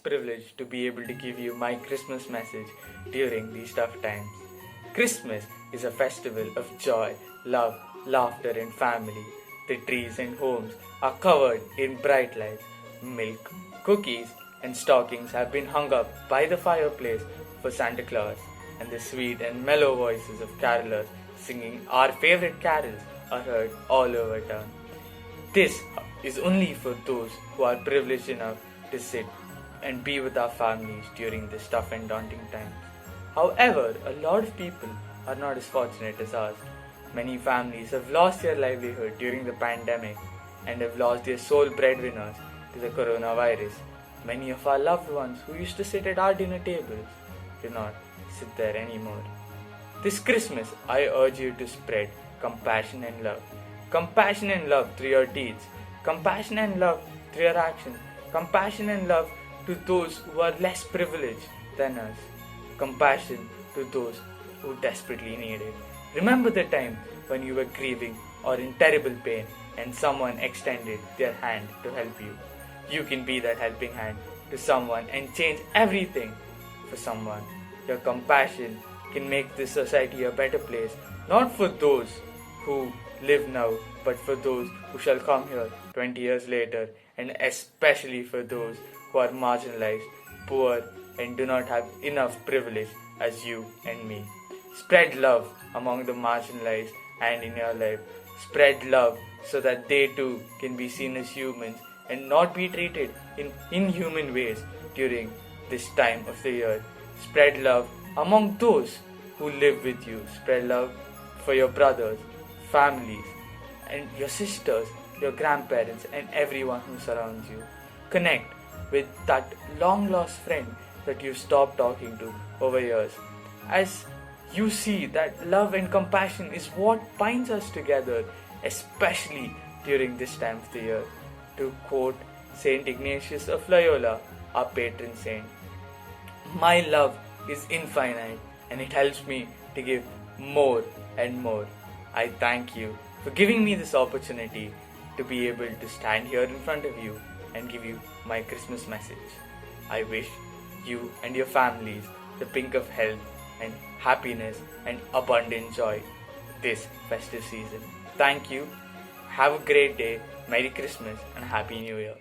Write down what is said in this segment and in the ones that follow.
privilege to be able to give you my Christmas message during these tough times. Christmas is a festival of joy, love, laughter and family. The trees and homes are covered in bright lights. Milk, cookies and stockings have been hung up by the fireplace for Santa Claus, and the sweet and mellow voices of carolers singing our favorite carols are heard all over town. This is only for those who are privileged enough to sit and be with our families during this tough and daunting time. However, a lot of people are not as fortunate as us. Many families have lost their livelihood during the pandemic and have lost their sole breadwinners to the coronavirus. Many of our loved ones who used to sit at our dinner tables do not sit there anymore. This Christmas, I urge you to spread compassion and love. Compassion and love through your deeds. Compassion and love through your actions. Compassion and love to those who are less privileged than us. Compassion to those who desperately need it. Remember the time when you were grieving or in terrible pain and someone extended their hand to help you. You can be that helping hand to someone and change everything for someone. Your compassion can make this society a better place, not for those who live now, but for those who shall come here 20 years later, and especially for those who are marginalized, poor, and do not have enough privilege as you and me. Spread love among the marginalized and in your life. Spread love so that they too can be seen as humans and not be treated in inhuman ways during this time of the year. Spread love among those who live with you. Spread love for your brothers, families, and your sisters, your grandparents, and everyone who surrounds you. Connect with that long lost friend that you stopped talking to over years. As you see that love and compassion is what binds us together, especially during this time of the year. To quote Saint Ignatius of Loyola, our patron saint, my love is infinite and it helps me to give more and more. I thank you for giving me this opportunity to be able to stand here in front of you and give you my Christmas message. I wish you and your families the pink of health and happiness and abundant joy this festive season. Thank you. Have a great day. Merry Christmas and Happy New Year.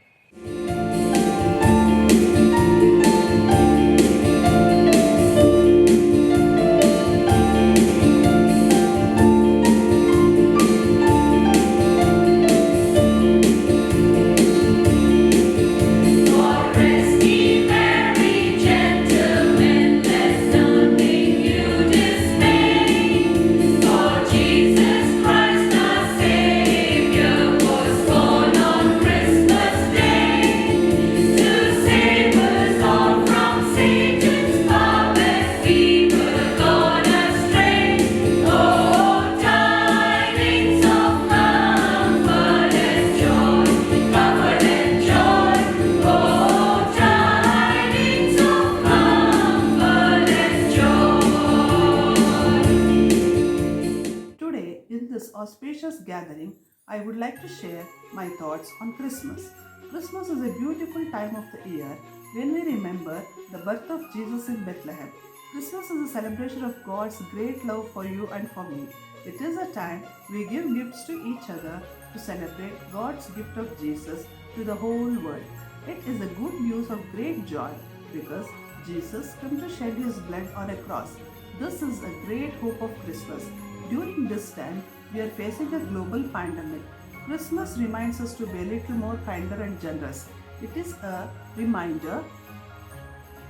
Auspicious gathering, I would like to share my thoughts on Christmas. Christmas is a beautiful time of the year when we remember the birth of Jesus in Bethlehem. Christmas is a celebration of God's great love for you and for me. It is a time we give gifts to each other to celebrate God's gift of Jesus to the whole world. It is a good news of great joy because Jesus came to shed his blood on a cross. This is a great hope of Christmas. During this time, we are facing a global pandemic. Christmas reminds us to be a little more kinder and generous. It is a reminder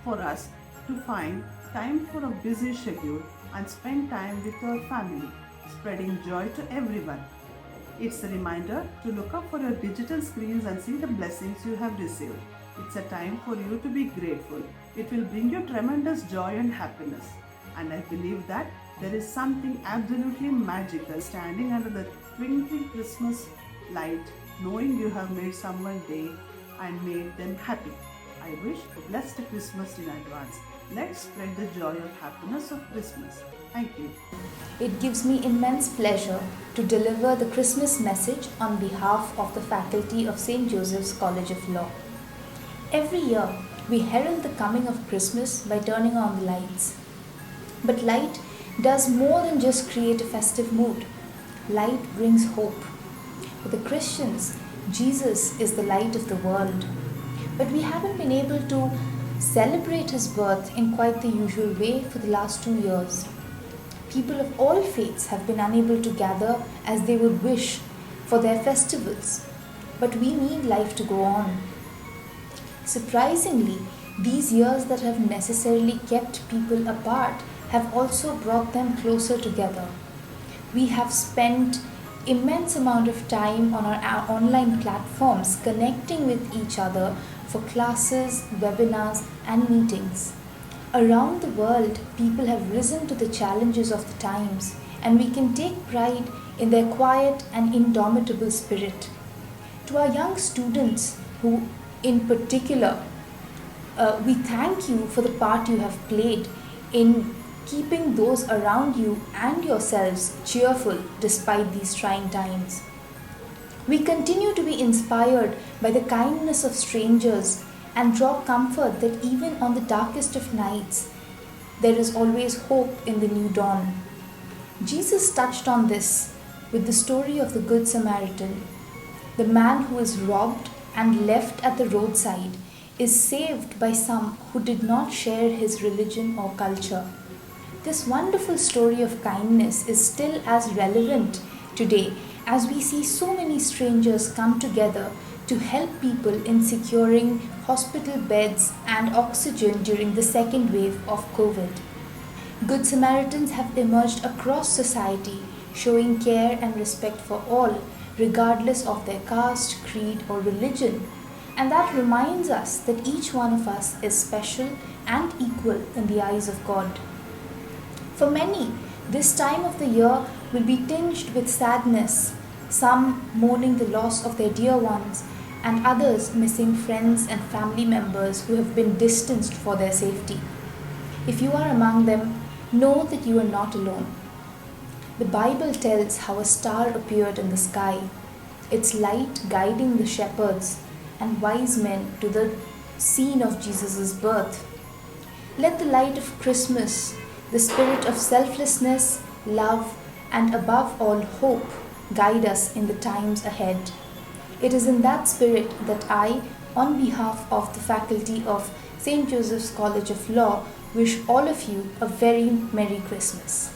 for us to find time for a busy schedule and spend time with our family, spreading joy to everyone. It's a reminder to look up for your digital screens and see the blessings you have received. It's a time for you to be grateful. It will bring you tremendous joy and happiness. And I believe that there is something absolutely magical standing under the twinkling Christmas light, knowing you have made someone day and made them happy. I wish a blessed Christmas in advance. Let's spread the joy of happiness of Christmas. Thank you. It gives me immense pleasure to deliver the Christmas message on behalf of the faculty of St. Joseph's College of Law. Every year, we herald the coming of Christmas by turning on the lights. But light does more than just create a festive mood. Light brings hope. For the Christians, Jesus is the light of the world. But we haven't been able to celebrate his birth in quite the usual way for the last 2 years. People of all faiths have been unable to gather as they would wish for their festivals. But we need life to go on. Surprisingly, these years that have necessarily kept people apart have also brought them closer together. We have spent immense amount of time on our online platforms connecting with each other for classes, webinars and meetings. Around the world, people have risen to the challenges of the times, and we can take pride in their quiet and indomitable spirit. To our young students who in particular, we thank you for the part you have played in keeping those around you and yourselves cheerful despite these trying times. We continue to be inspired by the kindness of strangers and draw comfort that even on the darkest of nights, there is always hope in the new dawn. Jesus touched on this with the story of the Good Samaritan. The man who is robbed and left at the roadside is saved by some who did not share his religion or culture. This wonderful story of kindness is still as relevant today as we see so many strangers come together to help people in securing hospital beds and oxygen during the second wave of COVID. Good Samaritans have emerged across society, showing care and respect for all, regardless of their caste, creed, or religion. And that reminds us that each one of us is special and equal in the eyes of God. For many, this time of the year will be tinged with sadness, some mourning the loss of their dear ones, and others missing friends and family members who have been distanced for their safety. If you are among them, know that you are not alone. The Bible tells how a star appeared in the sky, its light guiding the shepherds and wise men to the scene of Jesus' birth. Let the light of Christmas, the spirit of selflessness, love, and above all hope, guide us in the times ahead. It is in that spirit that I, on behalf of the faculty of St. Joseph's College of Law, wish all of you a very Merry Christmas.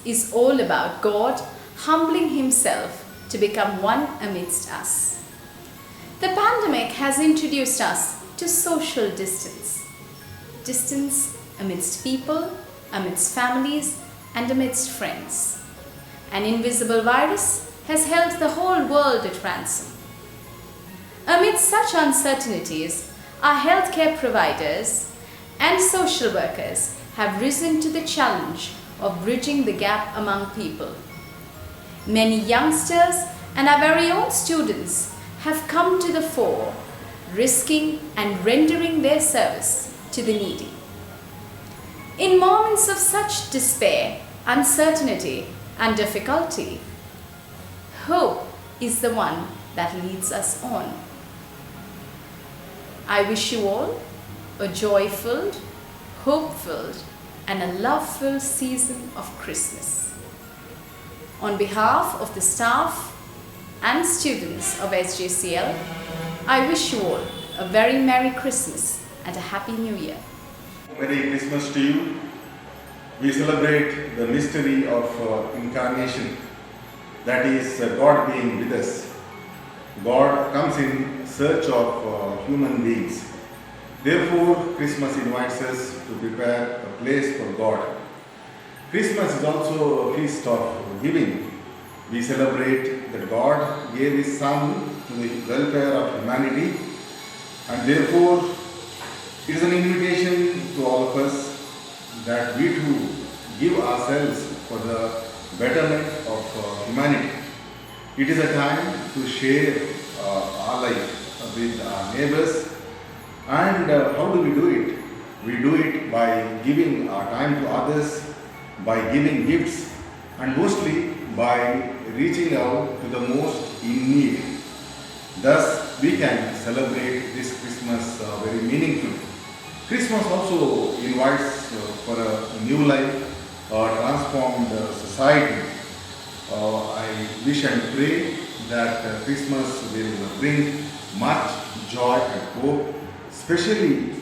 Is all about God humbling himself to become one amidst us. The pandemic has introduced us to social distance. Distance amidst people, amidst families, and amidst friends. An invisible virus has held the whole world at ransom. Amidst such uncertainties, our healthcare providers and social workers have risen to the challenge of bridging the gap among people. Many youngsters and our very own students have come to the fore, risking and rendering their service to the needy. In moments of such despair, uncertainty, and difficulty, hope is the one that leads us on. I wish you all a joy-filled, hope-filled, and a love-filled season of Christmas. On behalf of the staff and students of SJCL, I wish you all a very Merry Christmas and a Happy New Year. Merry Christmas to you. We celebrate the mystery of incarnation, that is God being with us. God comes in search of human beings. Therefore, Christmas invites us to prepare a place for God. Christmas is also a feast of giving. We celebrate that God gave His Son to the welfare of humanity, and therefore it is an invitation to all of us that we too give ourselves for the betterment of humanity. It is a time to share our life with our neighbors. And how do we do it? We do it by giving our time to others, by giving gifts, and mostly by reaching out to the most in need. Thus, we can celebrate this Christmas very meaningfully. Christmas also invites for a new life, a transformed society. I wish and pray that Christmas will bring much joy and hope, especially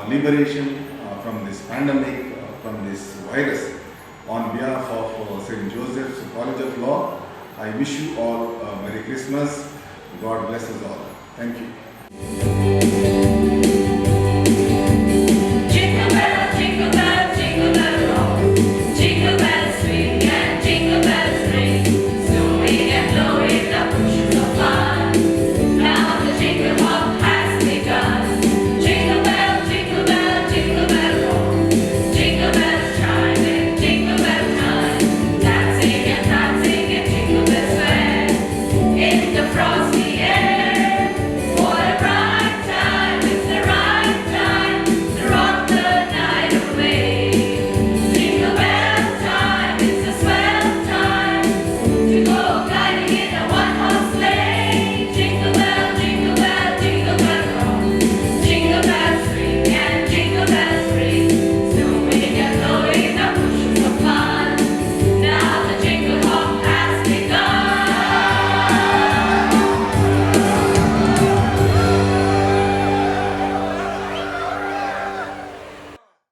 liberation from this pandemic, from this virus. On behalf of St. Joseph's College of Law, I wish you all a Merry Christmas. God bless us all. Thank you.